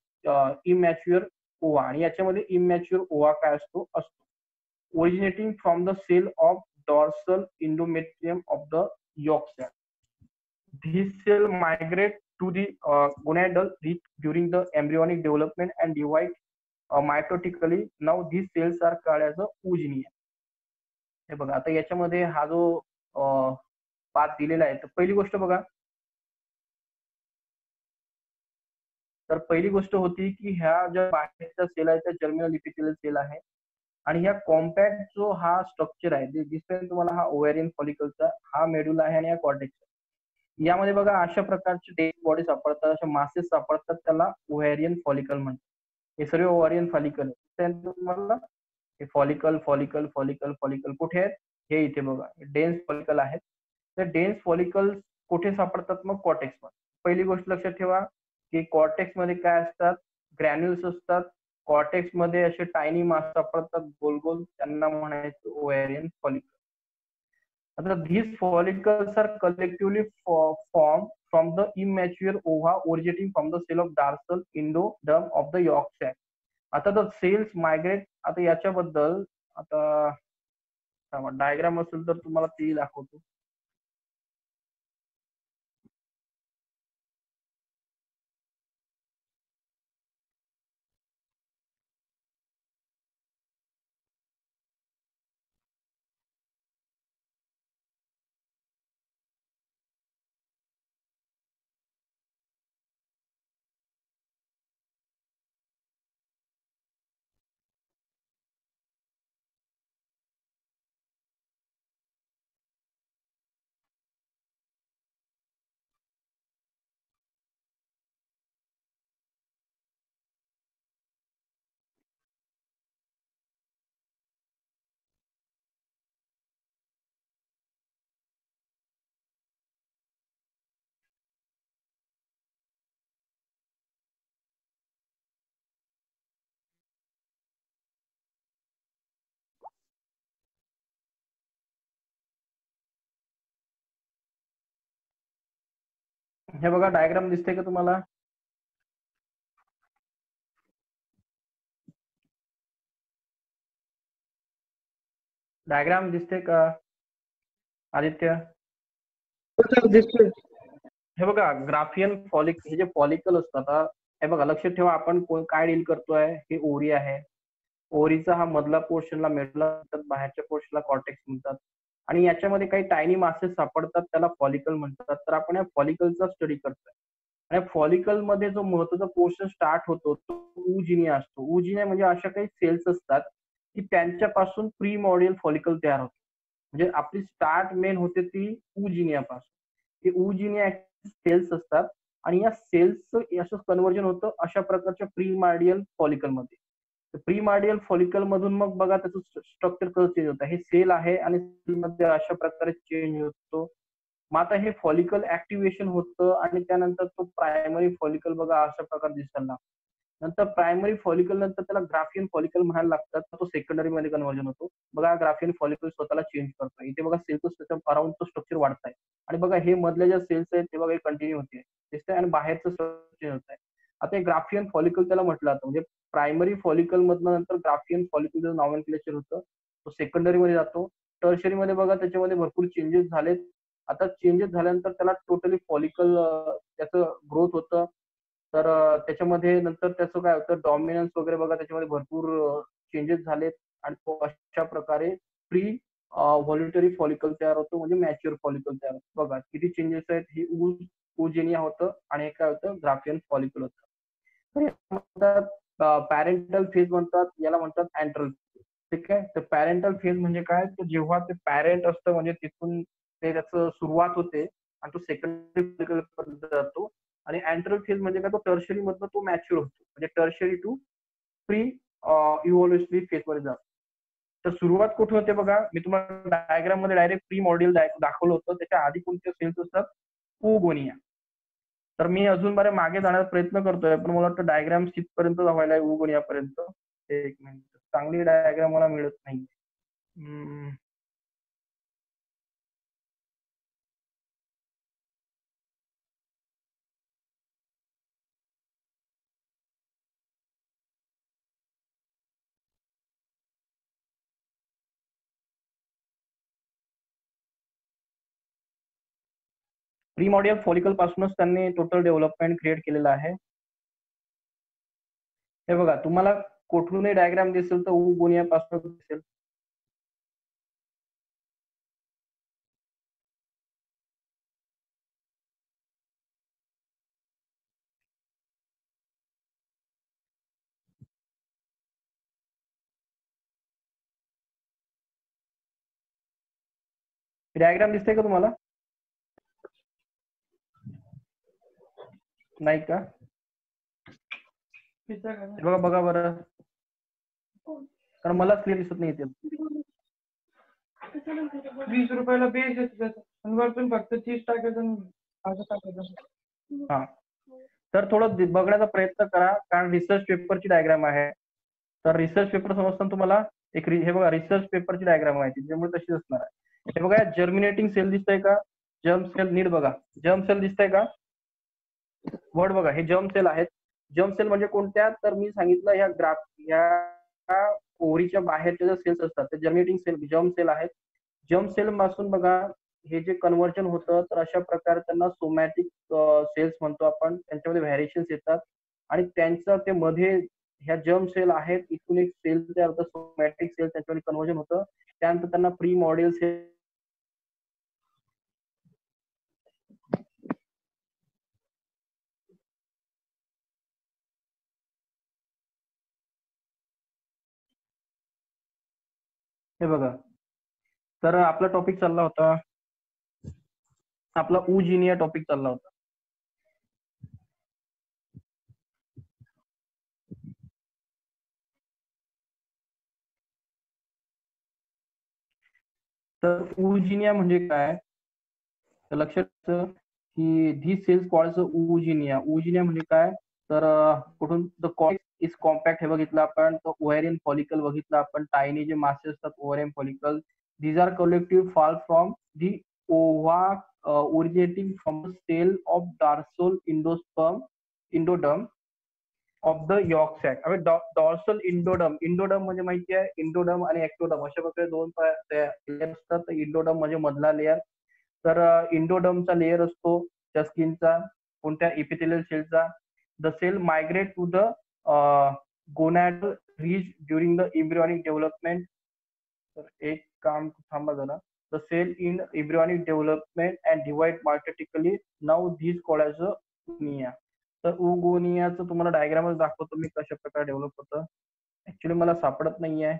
immature ova. आणि याच्यामध्ये इमॅच्युअर ओवा काय असतो, originating from the cell of dorsal endometrium of the yolk cell. These cell migrate to the gonadal reach during the embryonic development and divide mitotically. Now these cells are called as a ooginia. हे बघा, आता याच्यामध्ये हा जो path दिलेला आहे, तर पहिली गोष्ट बघा, तर पहिली गोष्ट होती की ह्या ज्या बाहेरच्या सेल आहेत त्या जर्मिनल इपिथेलियल सेल आहे, आणि ह्या कॉम्पॅक्ट जो हा स्ट्रक्चर आहे, जे दिसतोय तुम्हाला, हा ओव्हॅरियन फॉलिकलचा, हा मेडुला आहे, आणि हा कॉर्टेक्स. यामध्ये बघा अशा प्रकारचे डेड बॉडी सापडतात, अशा मासेस सापडतात, त्याला ओव्हॅरियन फॉलिकल म्हणतात. हे सर्व ओव्हॅरियन फॉलिकल आहे. त्यानंतर तुम्हाला हे फॉलिकल फॉलिकल फॉलिकल फॉलिकल कुठे आहेत? हे इथे बघा डेन्स फॉलिकल आहेत. तर डेन्स फॉलिकल्स कुठे सापडतात? मग कॉर्टेक्स मध्ये. पहिली गोष्ट लक्षात ठेवा की कॉर्टेक्स मध्ये काय असतात? ग्रॅन्युल्स असतात. कॉर्टेक्स मध्ये असे टायनी मास सापडतात गोल गोल, त्यांना म्हणायचं ओव्हॅरियन फॉलिकल. आता these follicles are collectively formed from the immature ova originating from the cell of dorsal endoderm of the yolk sac. आता the cells migrate. आता याच्याबद्दल आता डायग्राम असेल तर तुम्हाला ती दाखवतो. हे बघा डायग्राम दिसते का तुम्हाला? डायग्राम दिसते का आदित्य? सर दिसतोय. हे बघा ग्राफियन हे जे फॉलिकल असतात, हे बघा लक्षात ठेवा आपण काय डील करतोय. हे ओरी आहे. ओरीचा हा मधला पोर्शनला मेडला म्हणतात, बाहेरच्या पोर्शनला कॉर्टेक्स म्हणतात. आणि याच्यामध्ये काही टायनी मासेस सापडतात, त्याला फॉलिकल म्हणतात. तर आपण या फॉलिकलचा स्टडी करतोय. आणि फॉलिकल मध्ये जो महत्वाचा पोर्शन स्टार्ट होतो तो उजिनिया असतो. उजिनिया म्हणजे अशा काही सेल्स असतात की त्यांच्यापासून प्री मॉडियल फॉलिकल तयार होतो. म्हणजे आपली स्टार्ट मेन होते ती उजिनियापासून. ते उजिनिया सेल्स असतात आणि या सेल्सचं असं कन्व्हर्जन होतं अशा प्रकारच्या प्रीमार्डियल फॉलिकल मध्ये. प्रीमार्डियल फॉलिकल मधून मग बघा त्याचं स्ट्रक्चर कसं चेंज होतं. हे सेल आहे आणि सेल मध्ये अशा प्रकारे चेंज होतो. मग आता हे फॉलिकल ऍक्टिव्हेशन होतं आणि त्यानंतर तो प्रायमरी फॉलिकल बघा अशा प्रकारे दिसायला लागतो. नंतर प्रायमरी फॉलिकल नंतर त्याला ग्राफियन फॉलिकल म्हणायला लागतात. तो सेकंडरी मध्ये कन्व्हर्जन होतो. बघा ग्राफियन फॉलिकल स्वतःला चेंज करतो. इथे बघा सेल्स अराउंड तो स्ट्रक्चर वाढत आहे. आणि बघा हे मधल्या ज्या सेल्स आहेत ते बघा कंटिन्यू होते दिसतंय आणि बाहेरचं स्ट्रक्चर चेंज होत आहे. आता हे ग्राफियन फॉलिकल त्याला म्हटलं जातं. म्हणजे प्रायमरी फॉलिकल मधनं नंतर ग्राफियन फॉलिकल नॉमेनक्लेचर होतं. तो सेकंडरी मध्ये जातो. टर्शरी मध्ये बघा त्याच्यामध्ये भरपूर चेंजेस झालेत. आता चेंजेस झाल्यानंतर त्याला टोटली फॉलिकल त्याचं ग्रोथ होतं. तर त्याच्यामध्ये नंतर त्याचं काय होतं डॉमिनन्स वगैरे बघा त्याच्यामध्ये भरपूर चेंजेस झालेत आणि तो अशा प्रकारे प्री व्हॉल्युटरी फॉलिकल तयार होतो म्हणजे मॅच्युअर फॉलिकल तयार होतो. बघा किती चेंजेस आहेत. ही उजेनिया होतं आणि हे काय होतं ग्राफियन फॉलिकल होतं. तर याला म्हणतात पॅरेंटल फेज म्हणतात, याला म्हणतात अँट्रल. ठीक आहे. तर पॅरेंटल फेज म्हणजे काय? तर जेव्हा ते पॅरेंट असतं म्हणजे तिथून ते त्याचं सुरुवात होते आणि तो सेकंडरी जातो. आणि अँट्रल फेज म्हणजे काय? तो टर्शरी मधनं तो मॅच्युअर होतो. म्हणजे tertiary to pre evolutionary phase मध्ये जातो. तर सुरुवात कुठे होते बघा, मी तुम्हाला डायग्राम मध्ये डायरेक्ट प्री मॉड्यूल दाखवलं होतं. त्याच्या आधी कोणते सेल्स असतात? ओगोनिया. तर मी अजून बरे मागे जाण्याचा प्रयत्न करतोय पण मला वाटतं डायग्राम तिथपर्यंत व्हायला ओगोनियापर्यंत. एक मिनिट, चांगली डायग्राम मला मिळत नाही. प्रीमॉडियल फॉलिकल पासूनच त्यांनी टोटल डेव्हलपमेंट क्रिएट केलेलं आहे. हे बघा तुम्हाला कुठूनही डायग्राम दिसेल तर ओगोनिया पासून दिसेल. डायग्राम दिसते का तुम्हाला? नाही का? बघा बघा बरं, कारण मला क्लिअर दिसत नाही ते. 20 रुपयाला बेस येतो आणि वरतून फक्त 30 टाकायचं असं टाकायचं. हा, तर थोडं बघण्याचा प्रयत्न करा, कारण रिसर्च पेपरची डायग्राम आहे. तर रिसर्च पेपर समजताना तुम्हाला एक हे बघा, रिसर्च पेपरची डायग्राम आहे, त्यामुळे तशीच असणार आहे. हे बघा, जर्मिनेटिंग सेल दिसतंय का? जर्म सेल नीट बघा, जर्म सेल दिसतंय का? वर्ड बघा, हे जर्म सेल आहेत. जर्म सेल म्हणजे कोणत्या? तर मी सांगितलं ह्या ओव्हरीच्या बाहेरच्या ज्या सेल्स असतात ते जर्मिनेटिंग सेल, जर्म सेल आहेत. जर्म सेल पासून बघा हे जे कन्व्हर्जन होतं, तर अशा प्रकारे त्यांना सोमॅटिक सेल्स म्हणतो आपण. त्यांच्यामध्ये व्हॅरिएशन्स येतात आणि त्यांचं ते मध्ये ह्या जर्म सेल आहेत, इथून एक सेल तयार होतं, सोमॅटिक सेल, त्याच्यामध्ये कन्व्हर्जन होतं. त्यानंतर त्यांना प्री मॉडियल सेल हे बघा. तर आपला टॉपिक चालला होता, आपला उजिनिया टॉपिक चालला होता. तर उजिनिया म्हणजे काय? तर लक्षात ठेवायचं की धी सेल्स कॉल्ड उजिनिया. उजिनिया म्हणजे काय? तर कुठून द कॉर्टेक्स इज कॉम्पॅक्ट हे बघितलं आपण. तर ओव्हॅरियन फॉलिकल बघितलं आपण. टायनी जे मासे असतात ovarian follicle, these are collective fall from the ova originating from the cell of dorsal endoderm of the yolk sac. अबे डॉर्सल इंडोडम, इंडोडम म्हणजे माहिती आहे, इंडोडम आणि एक्टोडम अशा प्रकारे दोन लेयर असतात. इंडोडम म्हणजे मधला लेयर. तर इंडोडमचा लेयर असतो त्या स्किनचा, कोणत्या इपिथेलियल सेलचा. The cell migrate to the gonadal ridge during the embryonic development. तर एक काम थांबा जरा. The cell in embryonic development and divide mitotically. Now this called as a oogonia. तर उगोनियाचं तुम्हाला डायग्रामच दाखवतो मी कशा प्रकारे डेव्हलप होतं. ऍक्च्युली मला सापडत नाहीये.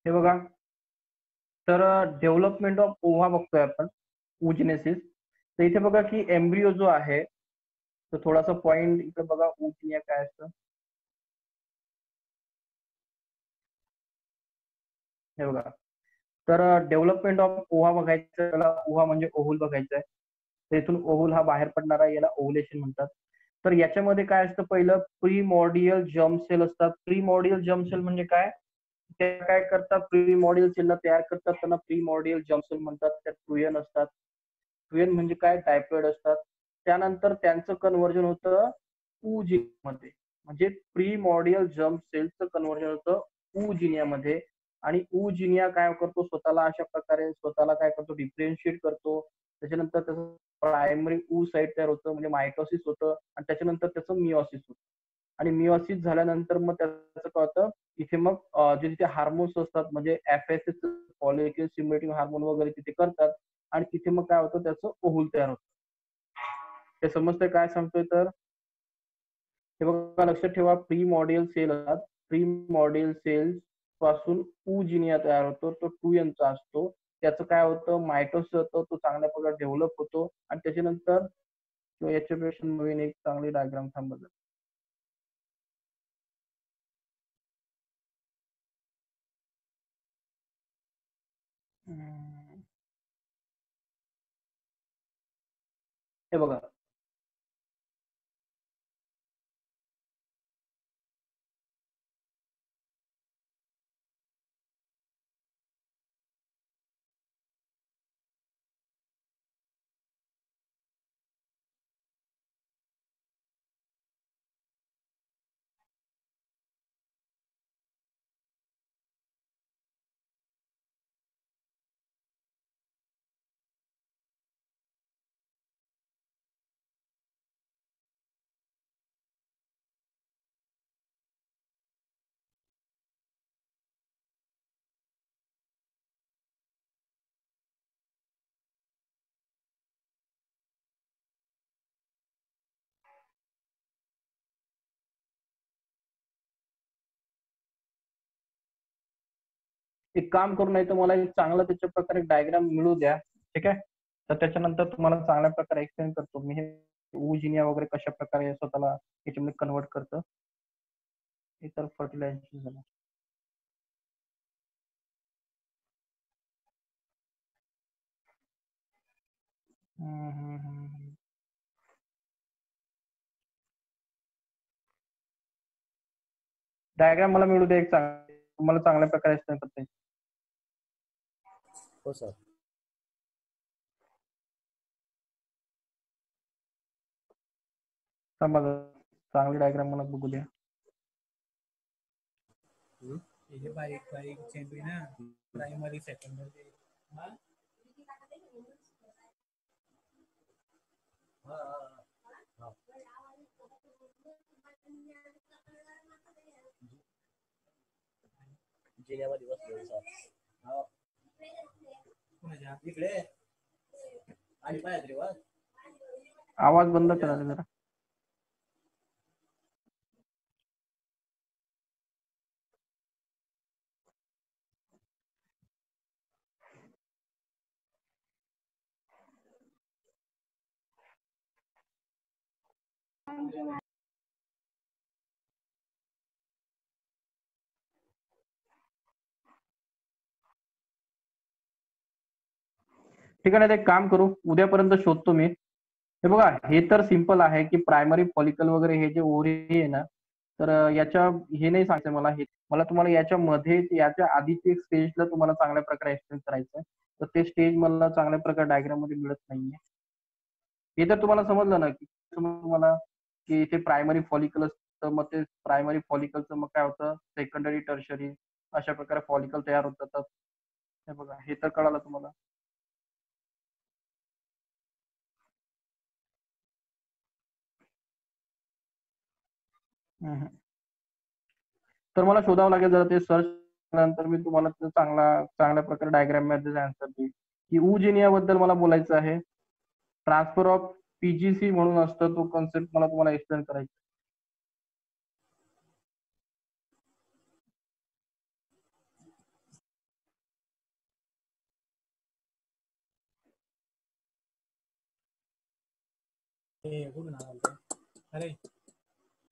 हे बघा, तर डेव्हलपमेंट ऑफ ओव्हा बघतोय आपण, उजिनेसिस. तर इथे बघा की एम्ब्रिओ जो आहे, तर थोडासा पॉइंट इथे बघा, उजिनिया काय असतं हे बघा. तर डेव्हलपमेंट ऑफ ओव्हा बघायचं, त्याला ओव्हा म्हणजे ओव्हल बघायचं आहे. तर इथून ओव्हल हा बाहेर पडणारा, याला ओव्हुलेशन म्हणतात. तर याच्यामध्ये काय असतं, पहिलं प्रीमॉर्डियल जर्म सेल असतात. प्रीमॉर्डियल जर्म सेल म्हणजे काय? ते काय करतात, प्रीमॉर्डियल सेलला तयार करतात, त्यांना प्रीमॉर्डियल जर्म सेल म्हणतात. त्यात फ्लुएन असतात. फ्लुएन म्हणजे काय? टायपॉइड असतात. त्यानंतर त्यांचं कन्व्हर्जन होतं मध्ये, म्हणजे प्रीमॉर्डियल जर्म सेलचं कन्व्हर्जन होतं उजिनियामध्ये. आणि उजिनिया काय करतो, स्वतःला अशा प्रकारे स्वतःला काय करतो, डिफरेन्शिएट करतो. त्याच्यानंतर त्याचं प्रायमरी ऊ साईट तयार होतं, म्हणजे मायटोसिस होतं. आणि त्याच्यानंतर त्याचं मिओसिस होतं. आणि मिओसिस झाल्यानंतर मग त्याचं काय होतं, इथे मग जे तिथे हार्मोन्स असतात, म्हणजे एफएसएस, फॉलिक्युलर स्टिम्युलेटिंग हार्मोन वगैरे तिथे करतात. आणि तिथे मग काय होतं, त्याचं ओव्हुल तयार होतं. ते समजतंय काय सांगतोय? तर हे बघा, लक्षात ठेवा, प्रीमॉर्डियल सेल असतात. प्रीमॉर्डियल सेल्स पासून उजिनिया तयार होतो. तो 2N चा असतो. त्याचं काय होतं, मायटोसिस होतं, तो चांगल्या प्रकारे डेव्हलप होतो. आणि त्याच्यानंतर याच्यापेक्षा नवीन एक चांगली डायग्राम थांबवलं. हे बघा, एक काम करू, नाही तर मला एक चांगला त्याच्या प्रकारे डायग्राम मिळू द्या. ठीक आहे. तर त्याच्यानंतर तुम्हाला चांगल्या प्रकारे एक्सप्लेन करतो मी हे उजिनिया वगैरे कशा प्रकारे स्वतःला याच्यामध्ये कन्वर्ट करतं. इतर फर्टिलायझेशन झालं. डायग्राम मला मिळू द्या एक चांगला, तुम्हाला चांगल्या प्रकारे एक्सप्लेन करता येईल. हो सर. समजा चांगली डायग्राम मला बघू द्या. बारीक बारीक चेंडू ना, प्रायमरी सेकंडरी. जिन्यामध्ये बसलो सर. इकडे आणि पाहिजे वा. आवाज बंद करा रे जरा. ठीक आहे ना, एक काम करू, उद्यापर्यंत शोधतो मी. हे बघा, हे तर सिंपल आहे की प्रायमरी फॉलिकल वगैरे हे जे ओव्हरी आहे ना, तर याच्या हे नाही सांगते मला, हे मला तुम्हाला याच्यामध्ये याच्या आधीची एक स्टेजला तुम्हाला चांगल्या प्रकारे एक्सप्लेन करायचं आहे. तर ते स्टेज मला चांगल्या प्रकारे डायग्राम मध्ये मिळत नाहीये. हे तर तुम्हाला समजलं ना, की तुम्हाला की इथे प्रायमरी फॉलिकल असतं, मग ते प्रायमरी फॉलिकलचं मग काय होतं, सेकंडरी टर्शरी अशा प्रकारे फॉलिकल तयार होत जातात. हे बघा, हे तर कळालं तुम्हाला. तर मला शोधावं लागेल जरा, ते सर्च नंतर मी तुम्हाला चांगल्या प्रकारे डायग्राम मध्ये आन्सर देईल. की उजिनिया बद्दल मला बोलायचं आहे. ट्रान्सफर ऑफ पीजीसी म्हणून असतं, तो कन्सेप्ट मला तुम्हाला एक्सप्लेन करायचा.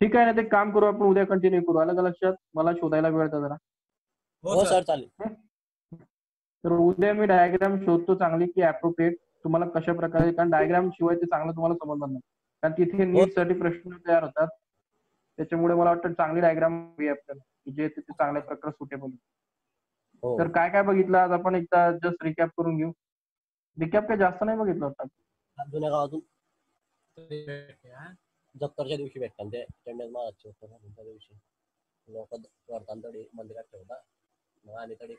ठीक आहे ना, ते काम करू आपण, उद्या कंटिन्यू करू. आलं का लक्षात? मला शोधायला वेळ द्या जरा. हो सर चालेल. तर उद्या मी डायग्राम शोधतो चांगली की अप्रोप्रिएट तुम्हाला कशा प्रकारे, कारण डायग्राम शिवाय ते चांगलं तुम्हाला समजणार नाही, कारण तिथे नीट साठी प्रश्न तयार होतात. त्याच्यामुळे मला वाटतं चांगली डायग्राम हवी आपल्याला की जे तिथे चांगल्या प्रकारे सुटेबल. तर काय काय बघितलं आज आपण, एकदा जस्ट रिकॅप करून घेऊ. रिकॅप काय जास्त नाही बघितलं होतं. जुन्या गावातून दत्तरच्या दिवशी भेटतात ते चंडल महाराजचे त्या दिवशी लोक वर्तांतडी मंदिरात ठेवतात.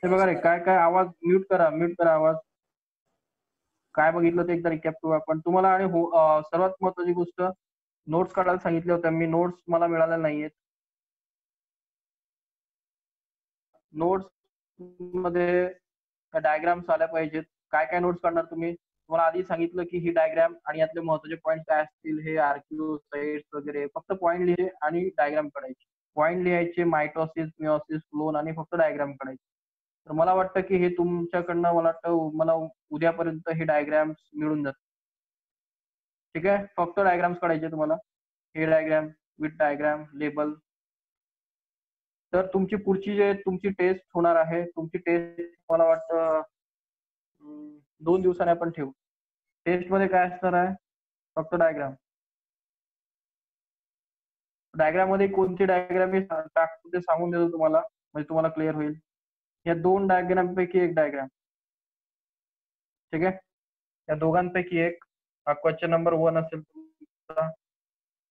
हे बघा रे, काय काय आवाज म्यूट करा आवाज. काय बघितलं ते एकदा रिकॅप करू आपण. तुम्हाला आणि सर्वात महत्वाची गोष्ट, नोट्स काढायला सांगितल्या होत्या मी, नोट्स मला मिळाल्या नाहीयेत. नोट्स मध्ये डायग्राम्स आल्या पाहिजेत. काय काय नोट्स काढणार तुम्ही? तुम्हाला आधी सांगितलं की ही डायग्राम आणि यातले महत्वाचे पॉईंट काय असतील, हे आर्क्यू साइट्स वगैरे, फक्त पॉईंट लिहिले आणि डायग्राम काढायचे. पॉईंट लिहायचे, मायटोसिस, मिओसिस, क्लोन, आणि फक्त डायग्राम काढायचे. तर मला वाटतं की हे तुमच्याकडनं मला वाटतं मला उद्यापर्यंत हे डायग्राम्स मिळून जातात. ठीक आहे, फक्त डायग्राम्स काढायचे तुम्हाला. हे डायग्राम विथ डायग्राम लेबल. तर तुमची पुढची जे तुमची टेस्ट होणार आहे, तुमची टेस्ट मला वाटतं 2 दिवसांनी आपण ठेवू. टेस्ट मध्ये काय असणार आहे? फक्त डायग्राम. डायग्राम मध्ये कोणती डायग्राम मी टाकतो ते सांगून देतो तुम्हाला, म्हणजे तुम्हाला क्लिअर होईल. या 2 डायग्राम पैकी एक डायग्राम. ठीक आहे, या दोघांपैकी एक. हा क्वेश्चन नंबर 1 असेल तुमचा.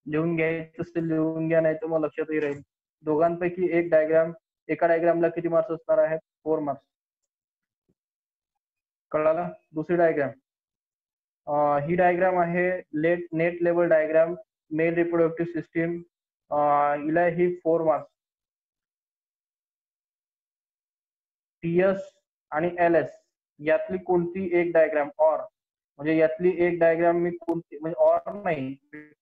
लिहून घ्यायचं असेल लिहून घ्या, नाही तर मग लक्षातही राहील. दोघांपैकी एक डायग्राम. एका डायग्रामला किती मार्क्स असणार आहेत? 4 मार्क्स. कळालं? दुसरी डायग्राम, ही डायग्राम आहे net level diagram, male reproductive system. हिला ही 4 मार्क्स. टीएस आणि एलएस यातली कोणती एक डायग्राम, ऑर म्हणजे यातली एक डायग्राम मी कोणती, म्हणजे ऑर नाही,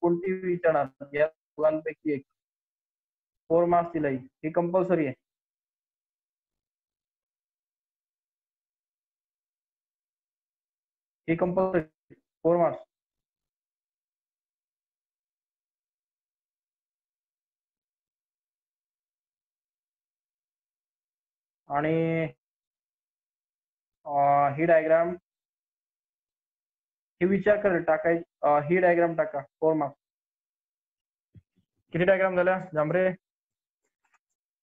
कोणती विचारणार या दोघांपैकी एक. 4 मार्क्स दिला, ही कंपल्सरी आहे. ही कंपल्सरी 4 मार्क्स. आणि ही डायग्राम, हे विचार कर टाकायची. ही डायग्राम टाका, 4 मार्क्स. किती डायग्राम झाल्या जांभरे?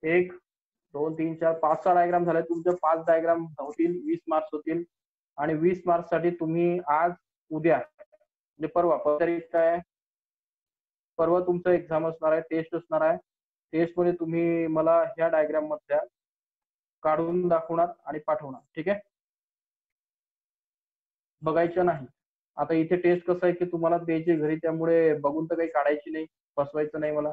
1 2 3 4 5 6 डायग्राम झाले तुमचे. 5 डायग्राम होतील, 20 मार्क्स होतील. आणि 20 मार्क्स साठी तुम्ही आज उद्या म्हणजे परवा, तारीख काय? परवा तुमचं एक्झाम असणार आहे, टेस्ट असणार आहे. टेस्ट मध्ये तुम्ही मला ह्या डायग्राम मधल्या काढून दाखवणार आणि पाठवणार. ठीक आहे, बघायचं नाही. आता इथे टेस्ट कसं आहे की तुम्हाला द्यायची घरी, त्यामुळे बघून तर काही काढायची नाही, फसवायचं नाही मला.